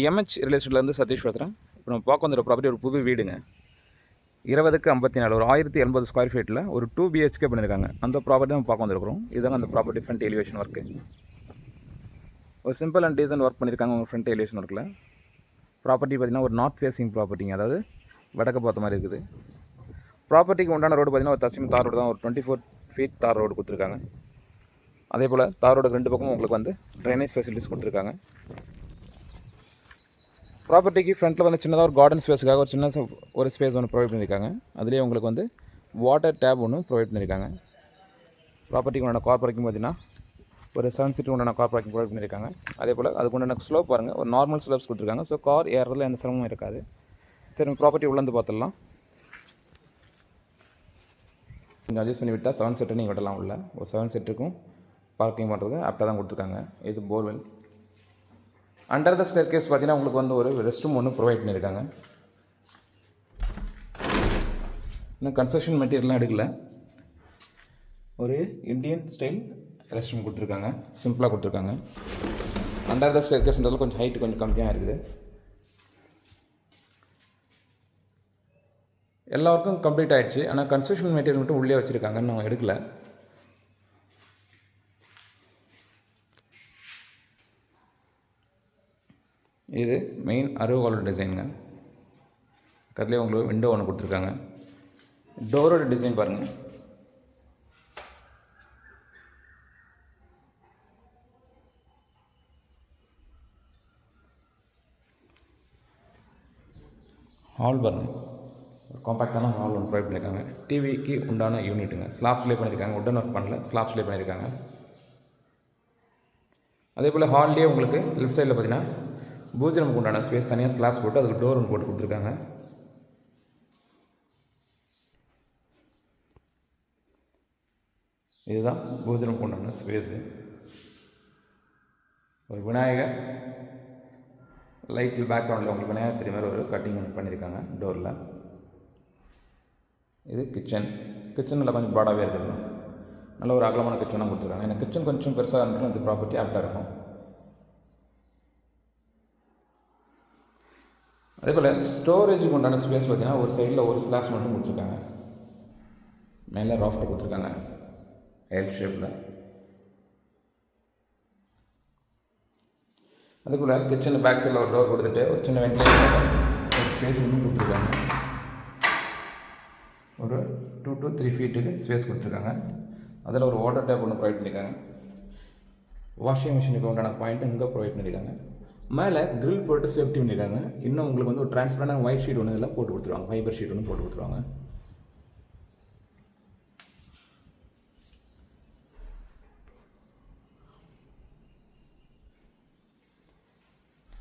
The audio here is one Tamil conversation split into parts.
எம்ஹெச் ரியல் சதீஷ் பேசுகிறேன். இப்போ நம்ம பார்க்க வந்துடுற ப்ராப்பர்ட்டி ஒரு புது வீடுங்க. 20க்கு 54 ஒரு 1080 ஸ்கொயர் ஃபீட்டில் ஒரு 2 BHK பண்ணியிருக்காங்க. அந்த ப்ராப்பர்ட்டி நம்ம பார்க்க வந்துருக்கிறோம். இதுதாங்க அந்த ப்ராப்பர்ட்டி ஃப்ரண்ட் எலிவேஷன் ஒர்க்கு. ஒரு சிம்பிள் அண்ட் டீசன்ட் ஒர்க் பண்ணியிருக்காங்க உங்கள் ஃப்ரண்ட் எலிவேஷன் ஒர்க்கில். ப்ராப்பர்ட்டி பார்த்திங்கன்னா ஒரு நார்த் ஃபேஸிங் ப்ராப்பர்ட்டிங்க, அதாவது வடக்கு பார்த்த மாதிரி இருக்குது. ப்ராப்பர்ட்டிக்கு உண்டான ரோடு பார்த்திங்கன்னா ஒரு தசிம் தார் ரோடு தான், ஒரு 24 ஃபீட் தார் ரோடு கொடுத்துருக்காங்க. அதே போல் தார் ரோடு 2 பக்கமும் உங்களுக்கு வந்து ட்ரைனேஜ் ஃபெசிலிட்டிஸ் கொடுத்துருக்காங்க. ப்ராப்பர்ட்டிக்கு ஃப்ரண்ட்டில் வந்து சின்னதாக ஒரு கார்டன் ஸ்பேஸுக்காக ஒரு சின்ன ஒரு ஸ்பேஸ் ஒன்று ப்ரொவைட் பண்ணியிருக்காங்க. அதுலேயே உங்களுக்கு வந்து வாட்டர் டேப் ஒன்று ப்ரொவைட் பண்ணியிருக்காங்க. ப்ராப்பர்ட்டிக்கு உண்டான கார் பார்க்கிங் பார்த்திங்கன்னா ஒரு 7 சீட்டுக்கு உண்டான கார் பார்க்கிங் ப்ரொவைட் பண்ணியிருக்காங்க. அதே போல் அதுக்கு உண்டான ஸ்லோப் பாருங்கள், ஒரு நார்மல் ஸ்லோப்ஸ் கொடுத்துருக்காங்க. ஸோ கார் ஏறதில் எந்த சிரமமும் இருக்காது. சரி, நம்ம ப்ராப்பர்ட்டி உள்ளேருந்து பார்த்துடலாம். கொஞ்சம் அட்ஜஸ்ட் பண்ணி விட்டால் 7 சீட்டு நீங்கள் விடலாம். உள்ள ஒரு 7 சீட்டுக்கும் பார்க்கிங் பண்ணுறது ஆப்டாக தான் கொடுத்துருக்காங்க. இது borewell. Under the staircase பார்த்தீங்கன்னா உங்களுக்கு வந்து ஒரு ரெஸ்ட் ரூம் ஒன்று ப்ரொவைட் பண்ணியிருக்காங்க. இன்னும் கன்ஸ்ட்ரக்ஷன் மெட்டீரியல்லாம் எடுக்கல. ஒரு இந்தியன் ஸ்டைல் ரெஸ்ட் ரூம் கொடுத்துருக்காங்க, சிம்பிளாக கொடுத்துருக்காங்க. அண்டர் த ஸ்டேர் கேஸ்ன்றது கொஞ்சம் ஹைட்டு கொஞ்சம் கம்மியாக இருக்குது. எல்லா ஒர்க்கும் கம்ப்ளீட் ஆகிடுச்சு. ஆனால் கன்ஸ்ட்ரக்ஷன் மெட்டீரியல் மட்டும் உள்ளே வச்சுருக்காங்க, நான் எடுக்கல. இது மெயின் அறுவகால டிசைனுங்க. கதிலே உங்களுக்கு விண்டோ ஒன்று கொடுத்துருக்காங்க. டோரோட டிசைன் பாருங்கள். ஹால் பாருங்கள், ஒரு காம்பேக்டான ஹால் ஒன்று ப்ரொவைட் பண்ணியிருக்காங்க. டிவிக்கு உண்டான யூனிட்டுங்க. ஸ்லாப்ஸ் லே பண்ணியிருக்காங்க, உடன் ஒர்க் பண்ணல, ஸ்லாப்ஸ் லே பண்ணியிருக்காங்க. அதே போல் ஹால்லேயே உங்களுக்கு லெஃப்ட் சைடில் பார்த்தீங்கன்னா பூஜனமுக்கு உண்டான ஸ்பேஸ் தனியாக ஸ்லாப்ஸ் போட்டு அதுக்கு டோர் ஒன்று போட்டு கொடுத்துருக்காங்க. இதுதான் பூஜனமுக்கு உண்டான ஸ்பேஸு. ஒரு விநாயகர் லைட்டில் பேக்ரவுண்டில் உங்களுக்கு விநாயகர் தெரிய மாதிரி ஒரு கட்டிங் ஒன்று பண்ணியிருக்காங்க டோரில். இது கிச்சனில் கொஞ்சம் ப்ராடாகவே இருக்குதுங்க. நல்ல ஒரு அகலமான கிச்சனாக கொடுத்துருக்காங்க. ஏன்னா கிச்சன் கொஞ்சம் பெருசாக இருந்தாலும் இந்த ப்ராப்பர்ட்டி ஆப்டாக இருக்கும். அதே போல் ஸ்டோரேஜுக்கு உண்டான ஸ்பேஸ் பார்த்திங்கன்னா ஒரு சைடில் ஒரு ஸ்லாப்ஸ் மட்டும் கொடுத்துருக்காங்க. மேலே ராஃப்ட் கொடுத்துருக்காங்க எல் ஷேப்பில். அதே போல் கிச்சன் பேக் சைடில் ஒரு டோர் கொடுத்துட்டு ஒரு சின்ன வென்டிலேஷன் ஒரு ஸ்பேஸ் ஒன்றும் கொடுத்துருக்காங்க. ஒரு 2 to 3 ஃபீட்டுக்கு ஸ்பேஸ் கொடுத்துருக்காங்க. அதில் ஒரு வாட்டர் டேப் ஒன்று ப்ரொவைட் பண்ணியிருக்காங்க. வாஷிங் மிஷினுக்கு உண்டான பாயிண்ட் இங்கே ப்ரொவைட் பண்ணியிருக்காங்க. மேலே க்ரில் போட்டு சேஃப்டி பண்ணியிருக்காங்க. இன்னும் உங்களுக்கு வந்து ஒரு டிரான்ஸ்பரண்டான ஒயிட் ஷீட் ஒன்று இதெல்லாம் போட்டு கொடுத்துருவாங்க, ஃபைபர் ஷீட் ஒன்று போட்டு கொடுத்துருவாங்க.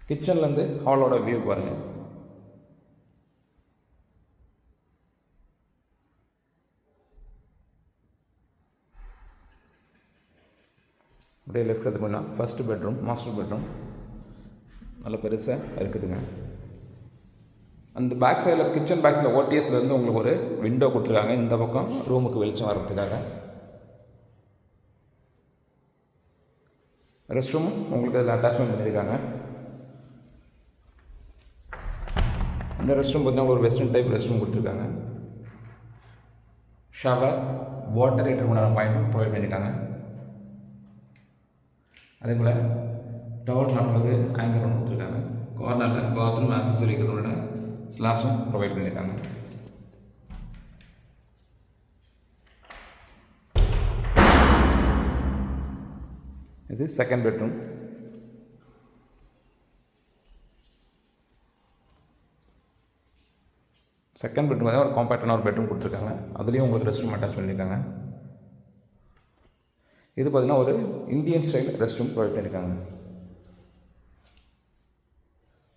கிச்சன்லேருந்து ஹாலோட வியூ பாருங்கள். அப்படியே லெஃப்ட் எடுத்துக்கோன்னா ஃபஸ்ட்டு பெட்ரூம், மாஸ்டர் பெட்ரூம் நல்ல பெருசாக இருக்குதுங்க. அந்த பேக் சைடில் கிச்சன் பேக் சைடில் ஓடிஎஸ்லேருந்து உங்களுக்கு ஒரு விண்டோ கொடுத்துருக்காங்க. இந்த பக்கம் ரூமுக்கு வெளிச்சம் வர்றதுக்காக. ரெஸ்ட் ரூமும் உங்களுக்கு அதில் அட்டாச்மெண்ட் பண்ணியிருக்காங்க. அந்த ரெஸ்ட் ரூம் பார்த்தீங்கன்னா ஒரு வெஸ்டர்ன் டைப் ரெஸ்ட் ரூம் கொடுத்துருக்காங்க. ஷவர், வாட்டர் ஹீட்டர் உண்டான பாயிண்ட் ப்ரொவைட் பண்ணியிருக்காங்க. அதே போல் டவல் நாட்டுக்கு ஆங்கர் ஒன்று கொடுத்துருக்காங்க. கார்னரில் பாத்ரூம் ஆக்சசரிகளோட ஸ்லாப்ஸும் ப்ரொவைட் பண்ணியிருக்காங்க. இது செகண்ட் பெட்ரூம். செகண்ட் பெட்ரூம் தான் ஒரு காம்பேக்டான ஒரு பெட்ரூம் கொடுத்துருக்காங்க. அதுலேயும் உங்களுக்கு ரெஸ்ட் ரூம் அட்டாச் பண்ணியிருக்காங்க. இது பார்த்திங்கன்னா ஒரு Indian style rest room provide பண்ணியிருக்காங்க.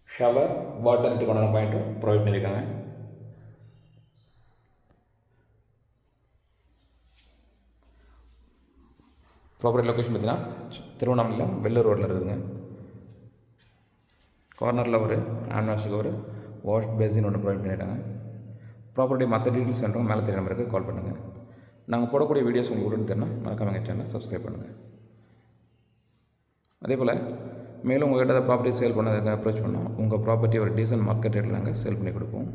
ஷவர், வாட்டர் ஹீட்டருக்கான பாயிண்ட்டும் ப்ரொவைட் பண்ணியிருக்காங்க. ப்ராப்பர்ட்டி லொக்கேஷன் பார்த்தீங்கன்னா திருவண்ணாமலையில் வெள்ளூர் ரோட்டில் இருக்குதுங்க. கார்னரில் ஒரு ஆன்வாஷுக்கு ஒரு வாஷ் பேசின் ஒன்று ப்ரொவைட் பண்ணியிருக்காங்க. ப்ராப்பர்ட்டி மற்ற டீட்டெயில்ஸ் வேணும் மேலே தெரிய நம்பருக்கு கால் பண்ணுங்கள். நாங்கள் போடக்கூடிய வீடியோஸ் உங்களுக்கு உடனே தெரியும். மறக்காம எங்கள் சேனலை சப்ஸ்கிரைப் பண்ணுங்கள். அதே போல் மேலும் உங்கள்கிட்ட அந்த ப்ராப்பர்ட்டி சேல் பண்ணதுக்கு அப்ரோச் பண்ணோம். உங்கள் ப்ராப்பர்ட்டி ஒரு டீசன்ட் மார்க்கெட் ரேட்டில் நாங்கள் சேல் பண்ணி கொடுப்போம்.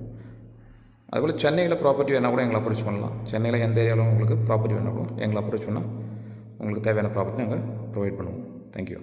அதுபோல் சென்னையில் ப்ராப்பர்ட்டி வேணால் கூட எங்களை அப்ரோச் பண்ணலாம். சென்னையில் எந்த ஏரியாவிலும் உங்களுக்கு ப்ராப்பர்ட்டி வேணால் கூட எங்களை அப்ரோச் பண்ணால் உங்களுக்கு தேவையான ப்ராப்பர்ட்டி நாங்கள் ப்ரொவைட் பண்ணுவோம். தேங்க்யூ.